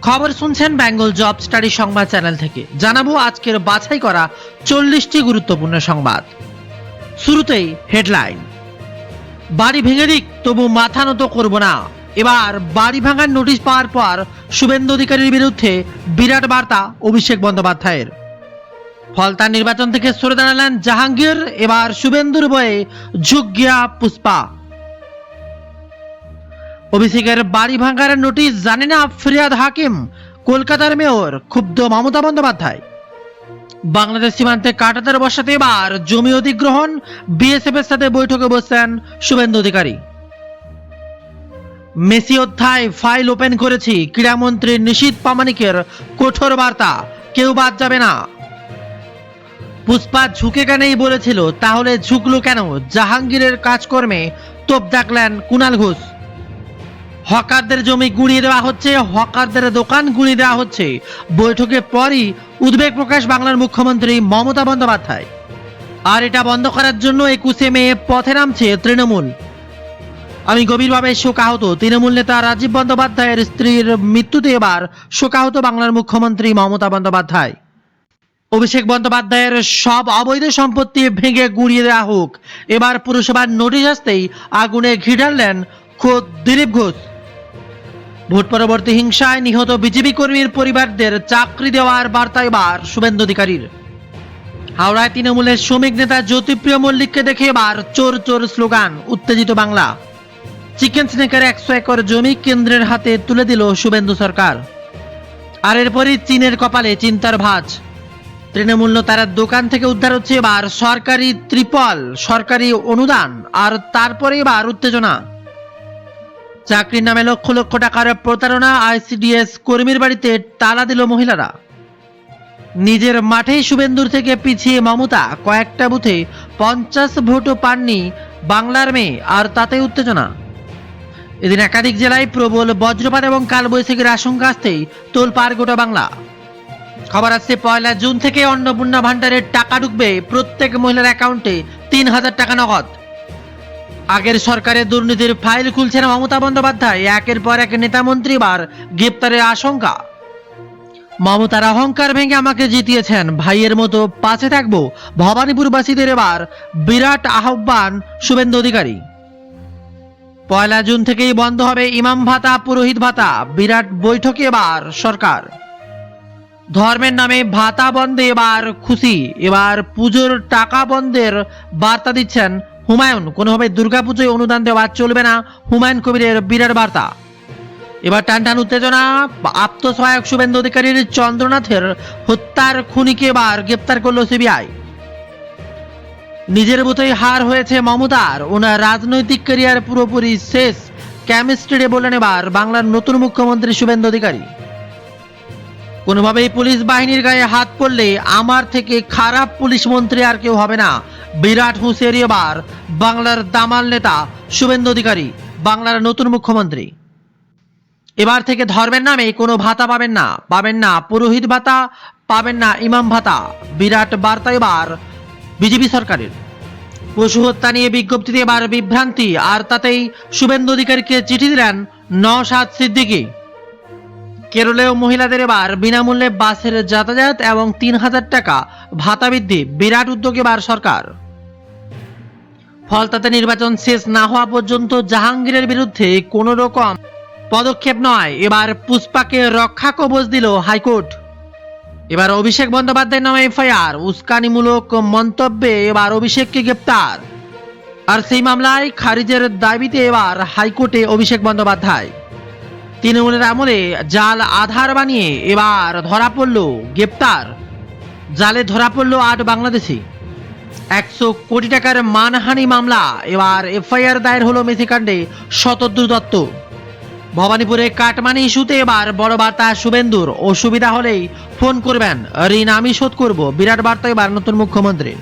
খবর শুনছেন Bengal job study সংবাদ চ্যানেল থেকে। জানাবো আজকের বাছাই করা 40টি গুরুত্বপূর্ণ সংবাদ। শুরুতেই হেডলাইন। বাড়ি ভেঙে দিক তবু মাথা নত করব না। এবার বাড়ি ভাঙার নোটিশ পাওয়ার পর শুভেন্দু অধিকারীর বিরুদ্ধে বিরাট বার্তা অভিষেক বন্দ্যোপাধ্যায়ের। ফলতার নির্বাচন থেকে সরে দাঁড়ালেন জাহাঙ্গীর, এবার শুভেন্দুর বয়ে ঝুঁক গিয়া পুষ্পা। অভিষেকের বাড়ি ভাঙার নোটিশ জানে না ফিরিয়াদ হাকিম, কলকাতার মেয়র ক্ষুব্ধ মমতা বন্দ্যোপাধ্যায়। বাংলাদেশ সীমান্তে কাঁটাতার বসাতে এবার জমি অধিগ্রহণ, বিএসএফ এর সাথে বৈঠকে বসছেন শুভেন্দু অধিকারী। মেসি অধ্যায় ফাইল ওপেন করেছি, ক্রীড়ামন্ত্রী নিশীথ প্রামাণিকের কঠোর বার্তা, কেউ বাদ যাবে না। পুষ্পা ঝুঁকে কেনই বলেছিল, তাহলে ঝুঁকলো কেন? জাহাঙ্গীরের কাজকর্মে তোপ দেখলেন কুণাল ঘোষ। হকারদের জমি গুঁড়িয়ে দেওয়া হচ্ছে, হকারদের দোকান গুঁড়িয়ে দেওয়া হচ্ছে। বৈঠকের পরই উদ্বেগ প্রকাশ বাংলার মুখ্যমন্ত্রী মমতা বন্দ্যোপাধ্যায়। আর এটা বন্ধ করার জন্য 21শে মে পথে নামছে তৃণমূল। আমি গভীরভাবে শোকাহত। তৃণমূল নেতা রাজীব বন্দ্যোপাধ্যায়ের স্ত্রীর মৃত্যুতে এবার শোকাহত বাংলার মুখ্যমন্ত্রী মমতা বন্দ্যোপাধ্যায়। অভিষেক বন্দ্যোপাধ্যায়ের সব অবৈধ সম্পত্তি ভেঙে গুঁড়িয়ে দেওয়া হোক। এবার পুরসভার নোটিশ আসতেই আগুনে ঘি ঢাললেন খোদ দিলীপ ঘোষ। ভোট পরবর্তী হিংসায় নিহত বিজেপি কর্মীর পরিবারদের চাকরি দেওয়ার বার্তা এবার শুভেন্দু অধিকারীর। হাওড়ায় তৃণমূলের শ্রমিক নেতা জ্যোতিপ্রিয় মল্লিককে দেখে এবার চোর চোর স্লোগান, উত্তেজিত বাংলা। চিকেন স্নেকের 100 একর জমি কেন্দ্রের হাতে তুলে দিল শুভেন্দু সরকার। আর এরপরই চীনের কপালে চিন্তার ভাঁজ। তৃণমূল তার দোকান থেকে উদ্ধার হচ্ছে এবার সরকারি ত্রিপল, সরকারি অনুদান, আর তারপরে এবার উত্তেজনা। চাকরির নামে লক্ষ লক্ষ টাকার প্রতারণা, আইসিডিএস কর্মীর বাড়িতে তালা দিল মহিলারা। নিজের মাঠেই শুভেন্দুর থেকে পিছিয়ে মমতা, কয়েকটা বুথে 50 ভোটও পাননি বাংলার মেয়ে, আর তাতে উত্তেজনা। এদিন একাধিক জেলায় প্রবল বজ্রপাত এবং কালবৈশাখীর আশঙ্কা আসতেই তোলপাড় গোটা বাংলা। খবর আসছে 1 জুন থেকে অন্নপূর্ণা ভান্ডারের টাকা ঢুকবে প্রত্যেক মহিলার অ্যাকাউন্টে 3000 টাকা নগদ। আগের সরকারের দুর্নীতির ফাইল খুলছেন মমতা বন্দ্যোপাধ্যায়। একের পর এক নেতা মন্ত্রী এবার গ্রেপ্তারের আশঙ্কা। মমতার অহংকার ভেঙে আমাকে জিতিয়েছেন, ভাইয়ের মতো পাশে থাকবো, ভবানীপুরবাসীদের এবার বিরাট আহ্বান শুভেন্দু অধিকারী। 1 জুন থেকেই বন্ধ হবে ইমাম ভাতা, পুরোহিত ভাতা, বিরাট বৈঠকে এবার সরকার। ধর্মের নামে ভাতা বন্ধে এবার খুশি। এবার পুজোর টাকা বন্ধের বার্তা দিচ্ছেন হুমায়ুন। কোনোভাবে দুর্গাপুজোয় অনুদান দেওয়া চলবে না, হুমায়ুন কবিরের বিরাট বার্তা। এবার টানটান উত্তেজনা। আত্মসহায়ক শুভেন্দু অধিকারীর চন্দ্রনাথের হত্যার খুনিকে এবার গ্রেপ্তার করল সিবিআই। নিজের বুথেই হার হয়েছে মমতার, ওনার রাজনৈতিক ক্যারিয়ার পুরোপুরি শেষ, কেমিস্ট্রি বললেন এবার বাংলার নতুন মুখ্যমন্ত্রী শুভেন্দু অধিকারী। কোনোভাবেই পুলিশ বাহিনীর গায়ে হাত পড়লে আমার থেকে খারাপ পুলিশ মন্ত্রী আর কেউ হবে না, বিরাট হুঁশিয়ারি এবার বাংলার দামাল নেতা শুভেন্দু অধিকারী, বাংলার নতুন মুখ্যমন্ত্রী। এবার থেকে ধর্মের নামে কোনো ভাতা পাবেন না পুরোহিত ভাতা, পাবেন না ইমাম ভাতা, বিরাট বার্তা এবার বিজেপি সরকারের। পশু হত্যা নিয়ে বিজ্ঞপ্তিতে এবার বিভ্রান্তি, আর তাতেই শুভেন্দু অধিকারীকে চিঠি দিলেন নওশাদ সিদ্দিকী। কেরলেও মহিলাদের এবার বিনামূল্যে বাসের যাতায়াত এবং 3000 টাকা ভাতা বৃদ্ধি, বিরাট উদ্যোগ এবার সরকার। ফলতাতে নির্বাচন শেষ না হওয়া পর্যন্ত জাহাঙ্গীরের বিরুদ্ধে কোনো রকম পদক্ষেপ নয়, এবার পুষ্পাকে রক্ষা কবচ দিল হাইকোর্ট। এবার অভিষেক বন্দ্যোপাধ্যায়ের নামে এফআইআর, উস্কানিমূলক মন্তব্যে এবার অভিষেককে গ্রেপ্তার। আর সেই মামলায় খারিজের দাবিতে এবার হাইকোর্টে অভিষেক বন্দ্যোপাধ্যায়। তৃণমূলের আমলে জাল আধার বানিয়ে এবার ধরা পড়ল, গ্রেপ্তার। জালে ধরা পড়ল 8 বাংলাদেশি। 100 কোটি টাকার মানহানি মামলা, এবার এফআইআর দায়ের হলো মেথিকাণ্ডে শতদ্রু দত্ত। ভবানীপুরে কাটমানি ইস্যুতে এবার বড় বার্তা শুভেন্দুর, অসুবিধা হলেই ফোন করবেন, ঋণ আমি শোধ করব, বিরাট বার্তা এবার নতুন মুখ্যমন্ত্রী।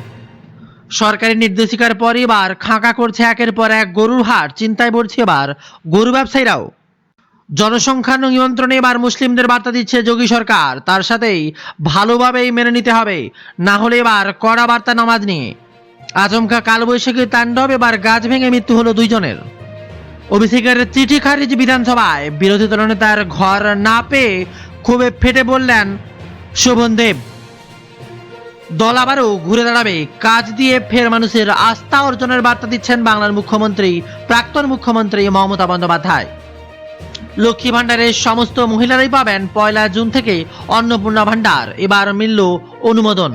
সরকারি নির্দেশিকার পর এবার খাঁকা করছে একের পর এক গরুর হাট, চিন্তায় পড়ছে এবার গরু ব্যবসায়ীরাও। জনসংখ্যা নিয়ন্ত্রণে এবার মুসলিমদের বার্তা দিচ্ছে যোগী সরকার, তার সাথেই ভালোভাবেই মেনে নিতে হবে, না হলে এবার কড়া বার্তা নামাজ নিয়ে। আচমকা কালবৈশাখীর তাণ্ডব, এবার গাছ ভেঙে মৃত্যু হলো 2 জনের। অভিষেকের চিঠি খারিজ বিধানসভায়, বিরোধী দলনেতার ঘর না পেয়ে ক্ষোভে ফেটে বললেন শোভনদেব। দল আবারও ঘুরে দাঁড়াবে, কাজ দিয়ে ফের মানুষের আস্থা অর্জনের বার্তা দিচ্ছেন বাংলার মুখ্যমন্ত্রী, প্রাক্তন মুখ্যমন্ত্রী মমতা বন্দ্যোপাধ্যায়। লক্ষ্মী ভাণ্ডারের সমস্ত মহিলারাই পাবেন 1 জুন থেকে অন্নপূর্ণা ভাণ্ডার, এবার মিলল অনুমোদন।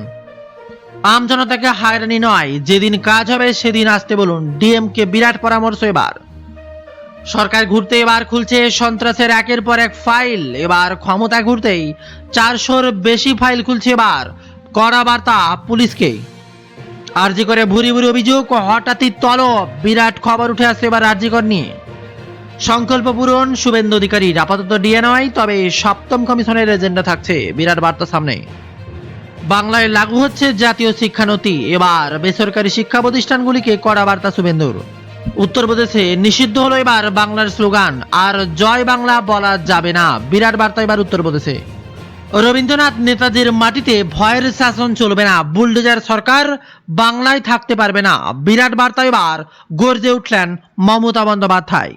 আম জনতাকে হয়রানি নয়, যেদিন কাজ হবে সেদিন আসতে বলুন, ডিএমকে বিরাট পরামর্শ। এবার সরকার ঘুরতে এবার খুলছে সন্ত্রাসের একের পর এক ফাইল, এবার ক্ষমতা ঘুরতেই 400-র বেশি ফাইল খুলছে। এবার কড়া বার্তা পুলিশকে। আরজি করে ভুরি ভুরি অভিযোগ, হঠাৎই তলব, বিরাট খবর উঠে আসছে এবার আরজিকর নিয়ে। সংকল্প পূরণ শুভেন্দু অধিকারীর, আপাতত ডিএ নয়, তবে 7ম কমিশনের এজেন্ডা থাকছে, বিরাট বার্তা সামনে। বাংলায় লাগু হচ্ছে জাতীয় শিক্ষানীতি, এবার বেসরকারি শিক্ষা প্রতিষ্ঠানগুলিকে কড়া বার্তা শুভেন্দুর। উত্তরপ্রদেশে নিষিদ্ধ হলো এবার বাংলার স্লোগান, আর জয় বাংলা বলা যাবে না, বিরাট বার্তা এবার উত্তরপ্রদেশে। রবীন্দ্রনাথ নেতাজির মাটিতে ভয়ের শাসন চলবে না, বুলডোজার সরকার বাংলায় থাকতে পারবে না, বিরাট বার্তা এবার গর্জে উঠলেন মমতা বন্দ্যোপাধ্যায়।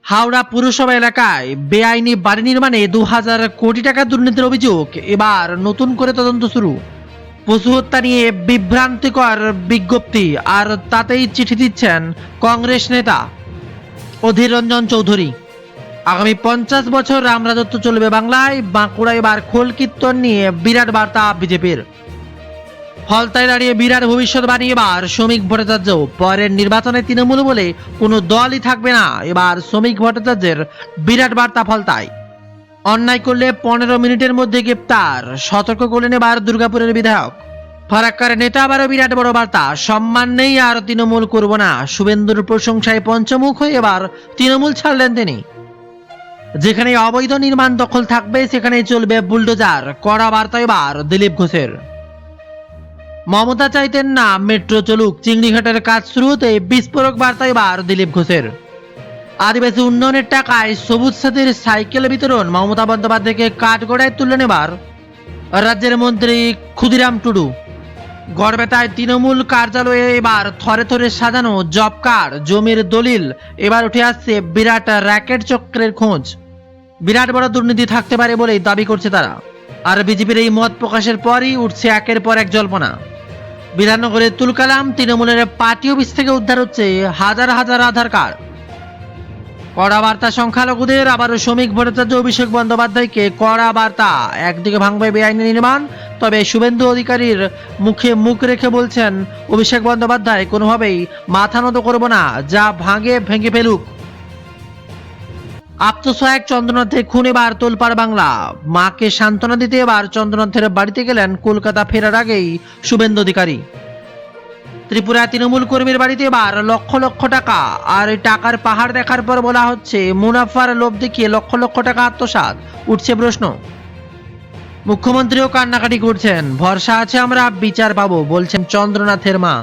হাওড়া পুরসভা এলাকায় বেআইনি বাড়ি নির্মাণে 2000 কোটি টাকা দুর্নীতির অভিযোগ, এবার নতুন করে তদন্ত শুরু। পশু হত্যা নিয়ে বিভ্রান্তিকর বিজ্ঞপ্তি, আর তাতেই চিঠি দিচ্ছেন কংগ্রেস নেতা অধীর রঞ্জন চৌধুরী। আগামী 50 বছর রামরাজত্ব চলবে বাংলায়, বাঁকুড়ায় এবার খোল কীর্তন নিয়ে বিরাট বার্তা বিজেপির। ফলতায় দাঁড়িয়ে বিরাট ভবিষ্যৎবাণী এবার শ্রমিক ভট্টাচার্য, পরের নির্বাচনে তৃণমূল বলে কোনো দলই থাকবে না, এবার শ্রমিক ভট্টাচার্যের বিরাট বার্তা ফলতায়। অন্যায় করলে 15 মিনিটের মধ্যে গ্রেপ্তার, সতর্ক করলেন এবার দুর্গাপুরের বিধায়ক। ফারাক্কার নেতা আবারও বিরাট বড় বার্তা, সম্মান নেই আর তৃণমূল করব না, শুভেন্দুর প্রশংসায় পঞ্চমুখ হয়ে এবার তৃণমূল ছাড়লেন তিনি। যেখানে অবৈধ নির্মাণ দখল থাকবে সেখানেই চলবে বুলডোজার, কড়া বার্তা এবার দিলীপ ঘোষের। মমতা চাইতেন না মেট্রো চলুক, চিংড়িঘাটের কাজ শুরু হতে বিস্ফোরক বার্তা এবার দিলীপ ঘোষের। আদিবাসী উন্নয়নের টাকায় সবুজ সাথীর সাইকেল বিতরণ, মমতা বন্দ্যোপাধ্যায়কে কাঠগড়ায় তুললেন এবার রাজ্যের মন্ত্রী ক্ষুদিরাম টুডু। গড়বেতায় তৃণমূল কার্যালয়ে এবার থরে থরে সাজানো জব কার্ড, জমির দলিল, এবার উঠে আসছে বিরাট র্যাকেট চক্রের খোঁজ। বিরাট বড় দুর্নীতি থাকতে পারে বলেই দাবি করছে তারা। আর বিজেপির এই মত প্রকাশের পরই উঠছে একের পর এক জল্পনা। বিধাননগরের তুলকালাম তৃণমূলের পার্টি অফিস থেকে উদ্ধার হচ্ছে হাজার হাজার আধার কার্ড। কড়া বার্তা সংখ্যালঘুদের, আবারও শ্রমিক ভট্টাচার্য অভিষেক বন্দ্যোপাধ্যায়কে কড়া বার্তা। একদিকে ভাঙবে বেআইনি নির্মাণ, তবে শুভেন্দু অধিকারীর মুখে মুখ রেখে বলছেন অভিষেক বন্দ্যোপাধ্যায়, কোনোভাবেই মাথা নত করব না, যা ভাঙে ভেঙে ফেলুক। আত্মসহায়ক চন্দ্রনাথের খুন, এবার তোলপাড় বাংলা। মাকে সান্ত্বনা দিতে এবার চন্দ্রনাথের বাড়িতে গেলেন কলকাতা ফেরার আগেই শুভেন্দু অধিকারী। ত্রিপুরায় তৃণমূল কর্মীর বাড়িতে এবার লক্ষ লক্ষ টাকা, আর এই টাকার পাহাড় দেখার পর বলা হচ্ছে মুনাফার লোভ দেখিয়ে লক্ষ লক্ষ টাকা আত্মসাৎ। উঠছে প্রশ্ন, মুখ্যমন্ত্রীও কান্নাকাটি করছেন, ভরসা আছে আমরা বিচার পাবো, বলছেন চন্দ্রনাথের মা।